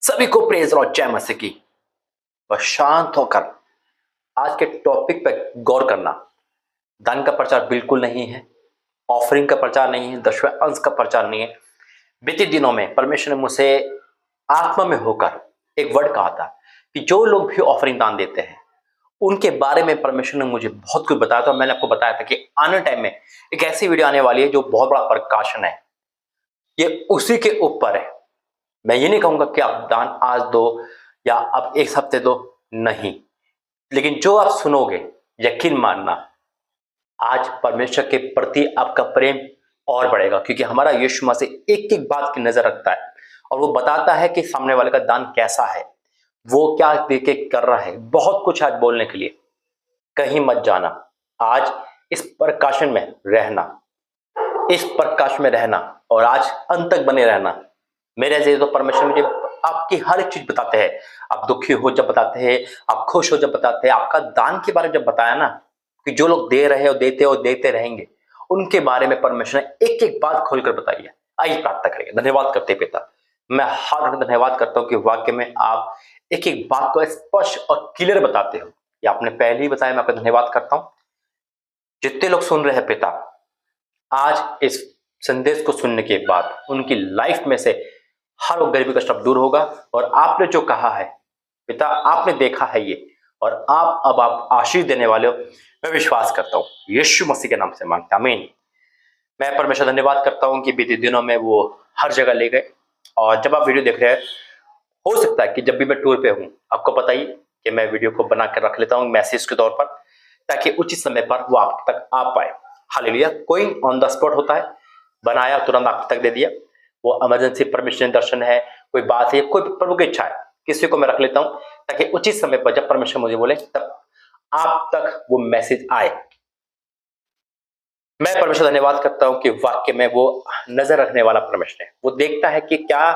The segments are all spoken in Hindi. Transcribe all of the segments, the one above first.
सभी को प्रेज और जय मसीह की। और शांत होकर आज के टॉपिक पर गौर करना। दान का प्रचार बिल्कुल नहीं है, ऑफरिंग का प्रचार नहीं है, दशवें अंश का प्रचार नहीं है। बीते दिनों में परमेश्वर ने मुझसे आत्मा में होकर एक वर्ड कहा था कि जो लोग भी ऑफरिंग दान देते हैं उनके बारे में परमेश्वर ने मुझे बहुत कुछ बताया था। मैंने आपको बताया था कि आने टाइम में एक ऐसी वीडियो आने वाली है जो बहुत बड़ा प्रकाशन है, ये उसी के ऊपर है। मैं ये नहीं कहूंगा कि आप दान आज दो या अब एक हफ्ते दो, नहीं, लेकिन जो आप सुनोगे यकीन मानना आज परमेश्वर के प्रति आपका प्रेम और बढ़ेगा, क्योंकि हमारा यीशु मसीह एक एक बात की नजर रखता है और वो बताता है कि सामने वाले का दान कैसा है, वो क्या देके कर रहा है। बहुत कुछ आज बोलने के लिए, कहीं मत जाना। आज इस प्रकाशन में रहना, इस प्रकाश में रहना और आज अंत तक बने रहना। मेरे जैसे तो परमेश्वर मुझे आपकी हर एक चीज बताते हैं। आप दुखी हो जब बताते हैं, आप खुश हो जब बताते हैं, आपका दान के बारे में जब बताया ना कि जो लोग दे रहे हो देते हो देते रहेंगे, उनके बारे में परमेश्वर ने एक एक बात खोलकर बताई है। आइए प्रार्थना करेंगे। धन्यवाद करते पिता, मैं हर धन्यवाद करता हूँ कि वाक्य में आप एक एक बात को स्पष्ट और क्लियर बताते हो। ये आपने पहले ही बताया, मैं आपका धन्यवाद करता हूँ। जितने लोग सुन रहे हैं पिता, आज इस संदेश को सुनने के बाद उनकी लाइफ में से हर वो गरीबी का शब्द दूर होगा और आपने जो कहा है पिता, आपने देखा है ये और आप आशीष देने वाले हो। मैं विश्वास करता हूँ यीशु मसीह के नाम से मांगता, आमीन। मैं परमेश्वर धन्यवाद करता हूँ कि बीते दिनों में वो हर जगह ले गए। और जब आप वीडियो देख रहे हैं, हो सकता है कि जब भी मैं टूर पे हूँ, आपको पता ही कि मैं वीडियो को बना कर रख लेता हूँ मैसेज के तौर पर, ताकि उचित समय पर वो आप तक आ पाए। हालेलुया। कोई ऑन द स्पॉट होता है, बनाया तुरंत आप तक दे दिया, वो इमरजेंसी परमिशन दर्शन है, कोई बात है, कोई प्रभु की इच्छा है, किसी को मैं रख लेता हूं ताकि उचित समय पर जब परमेश्वर मुझे बोले तब आप तक वो मैसेज आए। मैं परमेश्वर धन्यवाद करता हूं कि वाक्य में वो नजर रखने वाला परमेश्वर है। वो देखता है कि क्या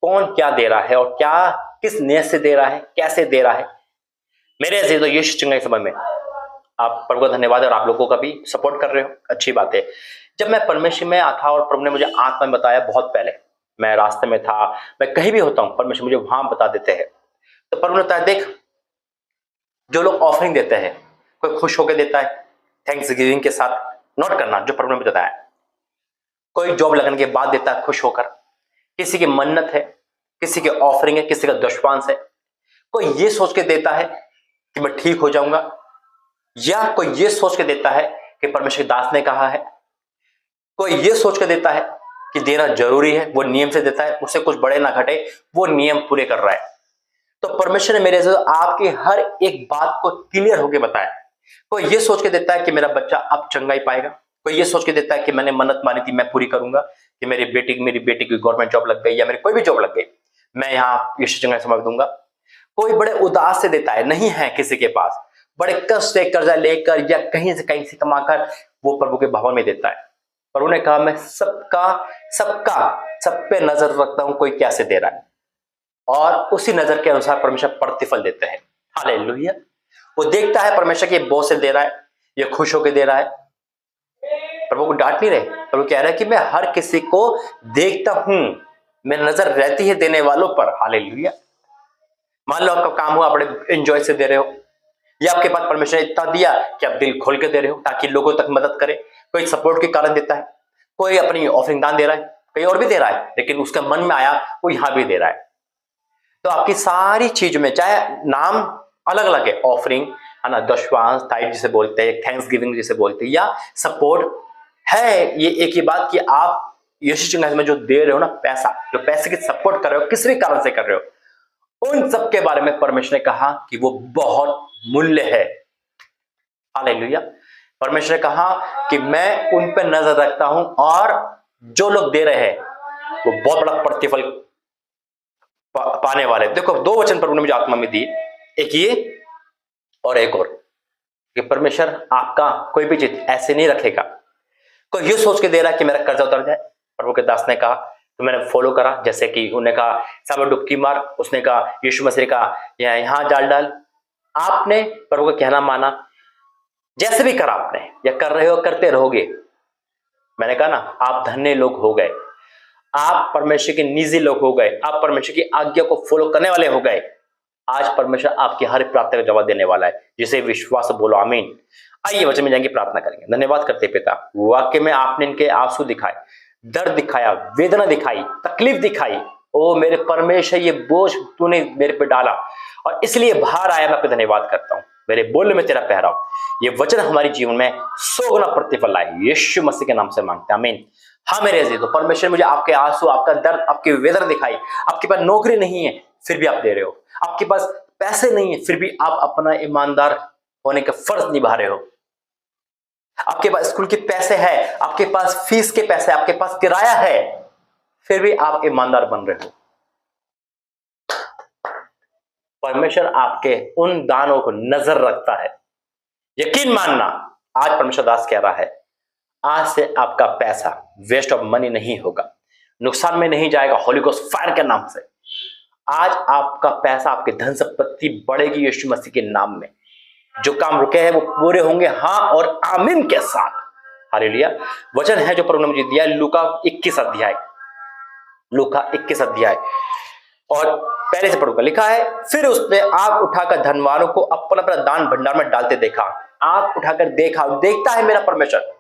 कौन क्या दे रहा है और क्या किस नियत से दे रहा है, कैसे दे रहा है। मेरे अजीज तो यीशु चंगाई समय में आप प्रभु का धन्यवाद और आप लोगों का भी सपोर्ट कर रहे हो, अच्छी बात है। जब मैं परमेश्वर में था और प्रभु ने मुझे आत्मा में बताया, बहुत पहले मैं रास्ते में था, मैं कहीं भी होता हूं, परमेश्वर मुझे वहां बता देते हैं। तो प्रभु ने बताया, देख जो लोग ऑफरिंग देते हैं, कोई खुश होकर देता है थैंक्स गिविंग के साथ, नोट करना जो प्रभु ने बताया। कोई जॉब लगने के बाद देता है खुश होकर, किसी की मन्नत है, किसी की ऑफरिंग है, किसी का दुष्पांस है। कोई ये सोच के देता है कि मैं ठीक हो जाऊंगा, या कोई ये सोच के देता है कि परमेश्वर दास ने कहा है। कोई ये सोच के देता है कि देना जरूरी है, वो नियम से देता है, उससे कुछ बढ़े ना घटे, वो नियम पूरे कर रहा है। तो परमेश्वर ने मेरे से आपकी हर एक बात को क्लियर होकर बताया। कोई ये सोच के देता है कि मेरा बच्चा अब चंगाई पाएगा, कोई ये सोच के देता है कि मैंने मन्नत मानी थी मैं पूरी करूंगा, कि मेरी बेटी की गवर्नमेंट जॉब लग गई या मेरी कोई भी जॉब लग गई, मैं यहाँ यीशु चंगाई समझ दूंगा। कोई बड़े उदास से देता है, नहीं है किसी के पास, बड़े कष्ट से कर्जा लेकर या कहीं से कमाकर वो प्रभु के भवन में देता है। पर उन्होंने कहा मैं सबका सबका सब पे नजर रखता हूं, कोई कैसे दे रहा है, और उसी नजर के अनुसार परमेश्वर प्रतिफल देते हैं। हालेलुया। वो देखता है परमेश्वर के बहुत से दे रहा है, ये खुश होकर दे रहा है। प्रभु को डांट नहीं रहे, प्रभु कह रहा है कि मैं हर किसी को देखता हूं, मेरी नजर रहती है देने वालों पर। हालेलुया। मान लो आपका काम हुआ, बड़े एंजॉय से दे रहे हो, या आपके पास परमेश्वर ने इतना दिया कि आप दिल खोल के दे रहे हो ताकि लोगों तक मदद करे। कोई सपोर्ट के कारण देता है, कोई अपनी ऑफरिंग दान दे रहा है, कहीं और भी दे रहा है, लेकिन उसका मन में आया वो यहां भी दे रहा है। तो आपकी सारी चीज में, चाहे नाम अलग अलग है, ऑफरिंग है ना, दशवांश टाइप जिसे बोलते हैं, थैंक्स गिविंग जिसे बोलते हैं, या सपोर्ट है, ये एक ही बात कि आप यीशु चंगाई में जो दे रहे हो ना, पैसा, जो पैसे की सपोर्ट कर रहे हो, किसी भी कारण से कर रहे हो, उन सब के बारे में परमेश्वर ने कहा कि वो बहुत मूल्य है। हालेलुया। परमेश्वर ने कहा कि मैं उन पर नजर रखता हूं और जो लोग दे रहे हैं वो बहुत बड़ा प्रतिफल पाने वाले। देखो, दो वचन प्रभु ने मुझे आत्मा में दिए, एक ये और एक और, कि परमेश्वर आपका कोई भी चीज ऐसे नहीं रखेगा। कोई ये सोच के दे रहा है कि मेरा कर्जा उतर जाए, प्रभु के दास ने कहा, तो मैंने फॉलो करा। जैसे कि उन्होंने कहा सामने डुबकी मार, उसने कहा यीशु मसीह का यहां जाल डाल, आपने प्रभु का कहना माना, जैसे भी करा आपने या कर रहे हो, करते रहोगे। मैंने कहा ना, आप धन्य लोग हो गए। आप परमेश्वर के निजी लोग हो गए, आप परमेश्वर की आज्ञा को फॉलो करने वाले हो गए। आज परमेश्वर आपकी हर प्रार्थना का जवाब देने वाला है, जिसे विश्वास से बोलो आमीन। आइए वचन में जाएंगे, प्रार्थना करेंगे। धन्यवाद करते पिता, वाक्य में आपने इनके आंसू दिखाए, दर्द दिखाया, वेदना दिखाई, तकलीफ दिखाई। ओ मेरे परमेश्वर, ये बोझ तूने मेरे पे डाला और इसलिए बाहर आया। मैं आपका धन्यवाद करता हूँ। मेरे बोलने में तेरा पहराव, ये वचन हमारे जीवन में 100 गुना प्रतिफल लाए, यीशु मसीह के नाम से मांगते हैं, आमीन। हाँ मेरे अजीजों, परमेश्वर मुझे आपके आंसू, आपका दर्द, आपकी वेदना दिखाई। आपके पास नौकरी नहीं है फिर भी आप दे रहे हो, आपके पास पैसे नहीं है फिर भी आप अपना ईमानदार होने का फर्ज निभा रहे हो। आपके पास स्कूल के पैसे है, आपके पास फीस के पैसे, आपके पास किराया है, फिर भी आप ईमानदार बन रहे हो। परमेश्वर आपके उन दानों को नजर रखता है। यकीन मानना, आज परमेश्वर दास कह रहा है, आज से आपका पैसा वेस्ट ऑफ मनी नहीं होगा, नुकसान में नहीं जाएगा, होली गोस्ट फायर के नाम से। आज आपका पैसा, आपकी धन संपत्ति बढ़ेगी यीशु मसीह के नाम में। जो काम रुके हैं वो पूरे होंगे, हाँ और आमीन के साथ। हालेलुया। वचन है जो प्रभु ने मुझे दिया, लूका 21 अध्याय, लूका 21 अध्याय और पहले से पढ़ूंगा। लिखा है, फिर उसने आंख उठाकर धनवानों को अपना अपना दान भंडार में डालते देखा। आंख उठाकर देखा, देखता है मेरा परमेश्वर।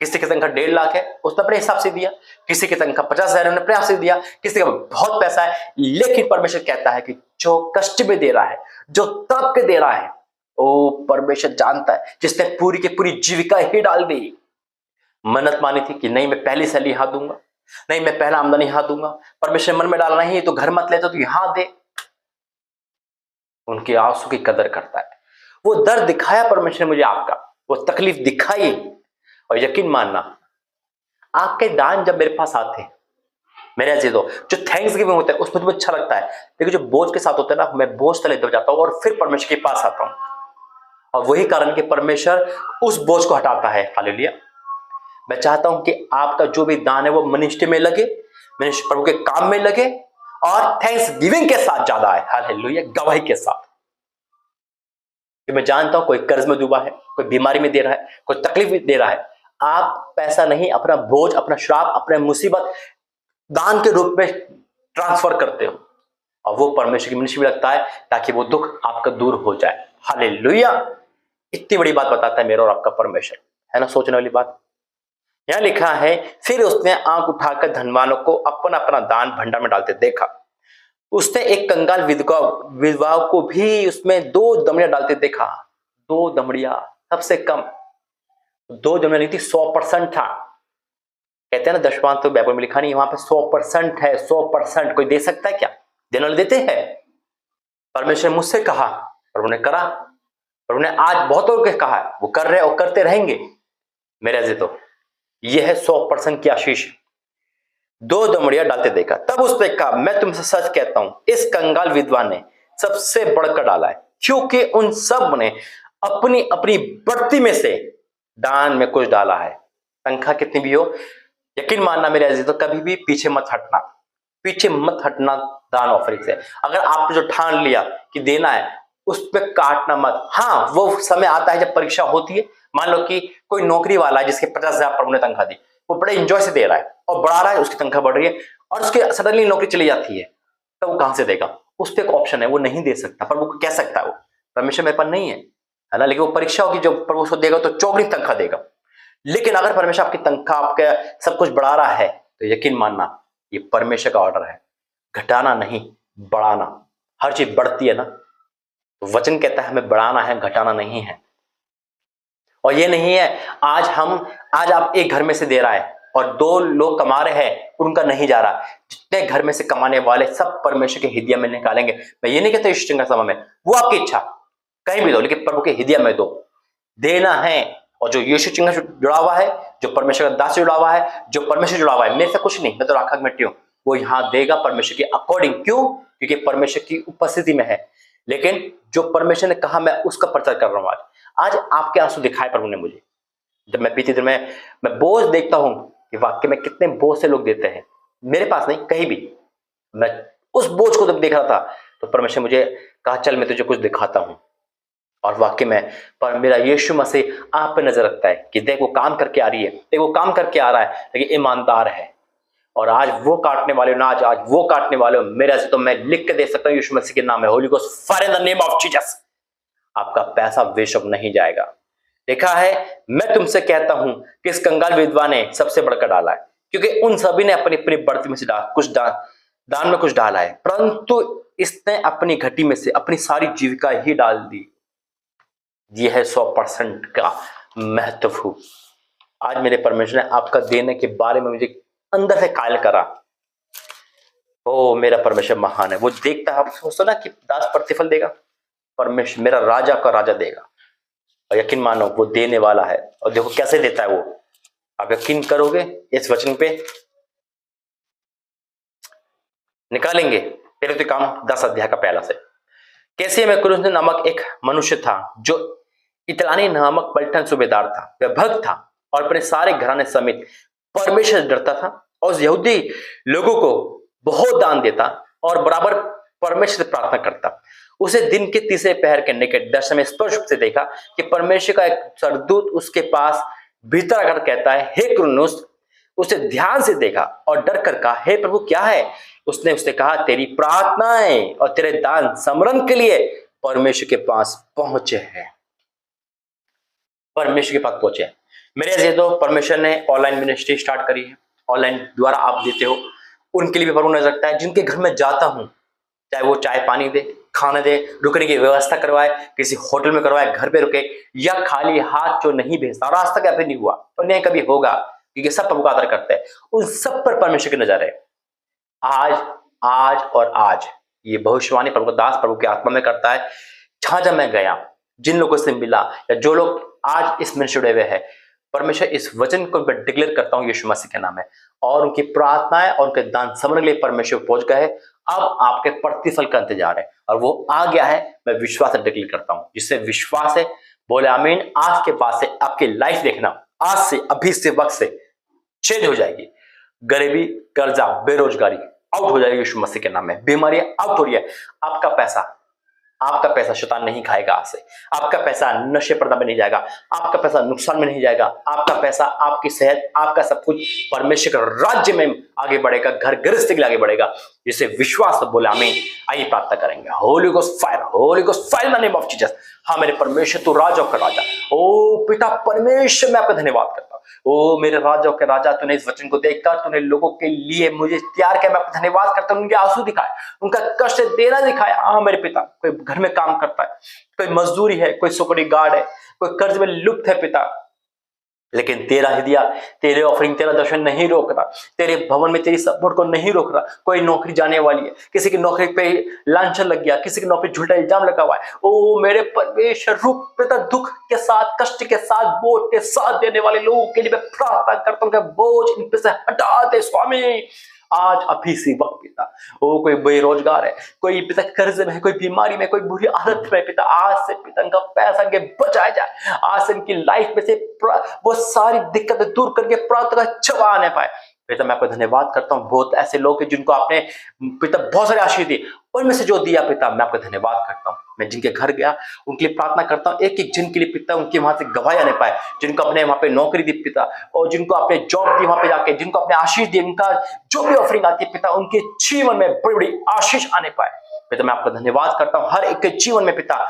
किसी की तनख्वाह 1.5 लाख है, उसने अपने हिसाब से दिया। किसी की तनख्वाह 50,000 है, अपने हिसाब से दिया। किसी का बहुत पैसा है, लेकिन परमेश्वर कहता है कि जो कष्ट में दे रहा है, जो तड़प के दे रहा है, ओ परमेश्वर जानता है। जिसने पूरी की पूरी जीविका ही डाल दी, मन्नत मानी थी कि नहीं मैं पहली सैलरी यहाँ दूंगा, नहीं मैं पहला आमदनी यहाँ दूंगा, परमेश्वर मन में डालना ही तो घर मत लेता तो यहाँ दे। उनके आंसू की कदर करता है। वो दर्द दिखाया परमेश्वर ने मुझे आपका, वो तकलीफ दिखाई। और यकीन मानना, आपके दान जब मेरे पास आते हैं मेरे अजीजों, जो थैंक्स गिविंग होता है उसमें तो अच्छा लगता है, लेकिन जो बोझ के साथ होता है ना, मैं बोझ तले दब जाता हूँ और फिर परमेश्वर के पास आता हूँ। और वही कारण कि परमेश्वर उस बोझ को हटाता है। हालेलुया। मैं चाहता हूं कि आपका जो भी दान है वो मिनिस्ट्री में लगे, मिनिस्ट्री प्रभु के काम में लगे और थैंक्स गिविंग के साथ ज्यादा है। हालेलुया, गवाही के साथ। कि मैं जानता हूं कोई कर्ज में डूबा है, कोई बीमारी में दे रहा है, कोई तकलीफ में दे रहा है। आप पैसा नहीं, अपना बोझ, अपना श्राप, अपने मुसीबत दान के रूप में ट्रांसफर करते हो और वो परमेश्वर की मिनिस्ट्री में लगता है ताकि वो दुख आपका दूर हो जाए। हालेलुया। इतनी बड़ी बात बताता है मेरा और आपका परमेश्वर, है ना, सोचने वाली बात। यहां लिखा है, फिर उसने आंख उठाकर धनवानों को अपना अपना दान भंडार में डालते देखा। उसने एक कंगाल विधवा को भी उसमें 2 दमड़ियां डालते देखा। 2 दमड़ियां, सबसे कम 2 दमड़ियां नहीं थी, 100% था। कहते हैं ना दशमांश तो बाइबल में लिखा नहीं, वहां पे 100% है। 100% कोई दे सकता है क्या? देने वाले देते हैं। परमेश्वर ने मुझसे कहा, प्रभु ने करा। प्रभु ने आज बहुत लोगों के कहा, वो कर रहे और करते रहेंगे। मेरे अजीजों, यह है 100% की आशीष। 2 दमड़ियां डालते देखा। तब उसने कहा, मैं तुमसे सच कहता हूं, इस कंगाल विधवा ने सबसे बढ़कर डाला है, क्योंकि उन सब ने अपनी अपनी बढ़ती में से दान में कुछ डाला है। तनख्वाह कितनी भी हो, यकीन मानना मेरे अजीजों, कभी भी पीछे मत हटना, पीछे मत हटना दान ऑफरिंग से। अगर आपने जो ठान लिया कि देना है, उस पर काटना मत। हाँ, वो समय आता है जब परीक्षा होती है। मान लो कि कोई नौकरी वाला है जिसके 50,000 प्रभु ने तनख्वाह दी, वो बड़े एंजॉय से दे रहा है और बढ़ा रहा है, उसकी तनख्वाह बढ़ रही है और उसके सडनली नौकरी चली जाती है, तो वो कहां से देगा? उस पर एक ऑप्शन है, वो नहीं दे सकता, पर वो कह सकता है वो परमेश्वर मेरे पास नहीं है, है ना। लेकिन वो परीक्षा होगी, जब प्रभु उसको देगा तो चौगुनी तनख्वाह देगा। लेकिन अगर परमेश्वर आपकी तनख्वाह, आपके सब कुछ बढ़ा रहा है, तो यकीन मानना ये परमेश्वर का ऑर्डर है, घटाना नहीं बढ़ाना। हर चीज बढ़ती है ना, तो वचन कहता है हमें बढ़ाना है, घटाना नहीं है। और ये नहीं है आज आप एक घर में से दे रहा है और 2 लोग कमा रहे हैं, उनका नहीं जा रहा। जितने घर में से कमाने वाले सब परमेश्वर के हृदय में निकालेंगे। मैं ये नहीं कहता यीशु का समय में, वो आपकी इच्छा, कहीं भी दो, लेकिन प्रभु के हृदय में दो। देना है। और जो यीशु चिन्ह से जुड़ा हुआ है, जो परमेश्वर का दास से जुड़ा हुआ है, जो परमेश्वर जुड़ा हुआ है, मेरे से कुछ नहीं, मैं तो राखा मिट्टी हूं, वो यहां देगा परमेश्वर के अकॉर्डिंग। क्यों? क्योंकि परमेश्वर की उपस्थिति में है। लेकिन जो परमेश्वर ने कहा, मैं उसका प्रचार कर रहा हूं। आज आपके आंसू दिखाए प्रभु ने मुझे। जब मैं बीते दिन में मैं बोझ देखता हूं कि वाक्य में कितने बोझ से लोग देते हैं, मेरे पास नहीं, कहीं भी, मैं उस बोझ को जब देख रहा था तो परमेश्वर मुझे कहा, चल मैं तुझे कुछ दिखाता हूं। और वाकई में पर मेरा यीशु मसीह आप पे नजर रखता है कि देख वो काम करके आ रही है, देख वो काम करके आ रहा है, लेकिन ईमानदार है। और आज वो काटने वाले हो ना, आज वो काटने वाले हो मेरे से, तो मैं लिख के दे सकता हूँ यीशु मसीह के नाम में, Holi ghost fire in the name of Jesus. आपका पैसा वेस्ट नहीं जाएगा। देखा है, मैं तुमसे कहता हूं कि इस कंगाल विधवा ने सबसे बढ़कर डाला है, क्योंकि उन सभी ने अपनी अपनी बढ़ती में से कुछ दान में कुछ डाला है, परंतु इसने अपनी घटी में से अपनी सारी जीविका ही डाल दी। यह है 100% का महत्व। आज मेरे परमेश्वर ने आपका देने के बारे में मुझे अंदर से कायल करा। ओ मेरा परमेश्वर महान है। वो देखता है, आप सोचो ना कि दास प्रतिफल देगा, परमेश्वर मेरा राजा का राजा देगा। और यकीन मानो वो देने वाला है, और देखो कैसे देता है वो। आप यकीन करोगे इस वचन पे? निकालेंगे पहले तो काम 10 अध्याय का पहला से। कैसे में कुरुस नामक एक मनुष्य था जो इतलानी नामक पलटन सूबेदार था। वह भक्त था और अपने सारे घराने समेत परमेश्वर से डरता था और उस यहूदी लोगों को बहुत दान देता और बराबर परमेश्वर से प्रार्थना करता। उसे दिन के तीसरे पहर के निकट दर्शन में स्पष्ट रूप से देखा कि परमेश्वर का एक सरदूत उसके पास भीतर आकर कहता है, हे कुरुनुस। उसे ध्यान से देखा और डर कर कहा, हे प्रभु क्या है? उसने उससे कहा, तेरी प्रार्थनाएं और तेरे दान समरण के लिए परमेश्वर के पास पहुंचे हैं। परमेश्वर के पास पहुंचे हैं। मेरे ऐसे तो परमेश्वर ने ऑनलाइन मिनिस्ट्री स्टार्ट करी है, ऑनलाइन द्वारा आप देते हो, उनके लिए भी प्रभु नजर रखता है। जिनके घर में जाता हूं, चाहे वो चाय पानी दे, खाने दे, रुकने की व्यवस्था करवाए, किसी होटल में करवाए, घर पे रुके, या खाली हाथ जो नहीं भेजता, और आज तक अभी नहीं हुआ और नहीं कभी होगा, क्योंकि सब प्रभु का आदर करते हैं, उन सब पर परमेश्वर की नजर है। आज और आज ये भविष्यवाणी प्रभु दास प्रभु की आत्मा में करता है। जहां जहां मैं गया, जिन लोगों से मिला, या जो लोग आज इस मिनिस्ट्री जुड़े हुए हैं, परमेश्वर इस वचन को मैं डिक्लेयर करता हूं यीशु मसीह के नाम में, और उनकी प्रार्थनाएं और उनके दान समझने के लिए परमेश्वर पहुंच गए। अब आपके प्रतिफल का इंतजार है और वो आ गया है। मैं विश्वास से डिक्लेयर करता हूं, जिससे विश्वास है बोले आमीन। आज के बाद से आपकी लाइफ देखना, आज से अभी से वक्त से चेंज हो जाएगी। गरीबी, कर्जा, बेरोजगारी आउट हो जाएगी यीशु मसीह के नाम में। बीमारियां आउट हो रही है। आपका पैसा शैतान नहीं खाएगा। आज से आपका पैसा नशे पर्दा में नहीं जाएगा, आपका पैसा नुकसान में नहीं जाएगा। आपका पैसा, आपकी सेहत, आपका सब कुछ परमेश्वर के राज्य में आगे बढ़ेगा, घर गृहस्थी के लिए आगे बढ़ेगा, जिसे विश्वास बोले आमीन। आइए प्रार्थना करेंगे। Holi ghost fire, Holi ghost fire in the name of Jesus. हाँ मेरे परमेश्वर, तू राजा का राजा, ओ पिता परमेश्वर, मैं आपका धन्यवाद करता हूँ। ओ मेरे राजा के राजा, तूने इस वचन को देखकर तूने लोगों के लिए मुझे तैयार किया। मैं आपका धन्यवाद करता हूँ। उनके आंसू दिखाए, उनका कष्ट देना दिखाया। हाँ मेरे पिता, कोई घर में काम करता है, कोई मजदूरी है, कोई सिक्योरिटी गार्ड है, कोई कर्ज में लुप्त है पिता, लेकिन तेरा ही दिया, तेरे ऑफरिंग, तेरा दर्शन नहीं रोक रहा, तेरे भवन में तेरी सपोर्ट को नहीं रोक रहा। कोई नौकरी जाने वाली है, किसी की नौकरी पे लांछन लग गया, किसी की नौकरी झूठा इल्जाम लगा हुआ है। ओ मेरे परमेश्वर, रूप पिता, दुख के साथ, कष्ट के साथ, बोझ के साथ देने वाले लोगों के लिए मैं प्रार्थना करता हूँ कि बोझ इन पे से हटा दे स्वामी। आज अभी सी वक्त पिता, ओ कोई बेरोजगार है, कोई पिता कर्ज में है, कोई बीमारी में, कोई बुरी हालत में पिता, आज से पिता इनका पैसा के बचाया जाए। आज से इनकी लाइफ में से वो सारी दिक्कतें दूर करके प्रार्थना का जवाब आने पाए। पिता मैं आपको धन्यवाद करता हूँ। बहुत ऐसे लोग हैं जिनको आपने पिता बहुत सारे आशीष दी, उनमें से जो दिया पिता मैं आपका धन्यवाद करता हूँ। मैं जिनके घर गया उनके लिए प्रार्थना करता हूँ, एक एक जन के लिए पिता उनके वहां से गवाही आने पाए, जिनको अपने वहां पे नौकरी दी पिता, और जिनको आपने जॉब दी वहां पे जाके, जिनको अपने आशीष दी, उनका जो भी ऑफरिंग आती है पिता, उनके जीवन में बड़ी बड़ी आशीष आने पाए। पिता मैं आपका धन्यवाद करता हूँ। हर एक के जीवन में पिता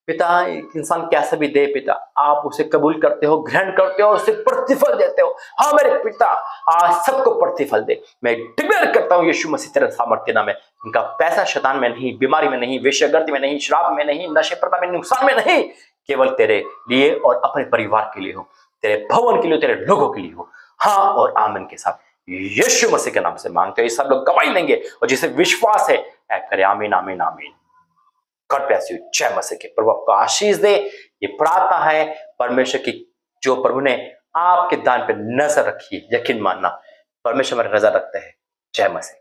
एक इंसान कैसे भी दे पिता, आप उसे कबूल करते हो, ग्रहण करते हो, उसे प्रतिफल देते हो। हाँ मेरे पिता, आज सबको प्रतिफल दे। मैं डिक्लेयर करता हूँ यीशु मसीह तेरे सामर्थ्य नाम में, उनका पैसा शैतान में नहीं, बीमारी में नहीं, वेश्यागर्दी में नहीं, शराब में नहीं, नशे प्रथा में, नुकसान में नहीं, केवल तेरे लिए और अपने परिवार के लिए हो, तेरे भवन के लिए, तेरे लोगों के लिए हो। हाँ और आमीन के साथ यीशु मसीह के नाम से मांगते हो। ये सब लोग गवाही लेंगे और जिसे विश्वास है करे आमीन आमीन आमीन। God bless you. जय मसीह के। प्रभु आपको आशीष दे। ये प्रार्थना है परमेश्वर की, जो प्रभु ने आपके दान पे नजर रखी है। यकीन मानना परमेश्वर पर नजर रखते हैं। जय मसीह।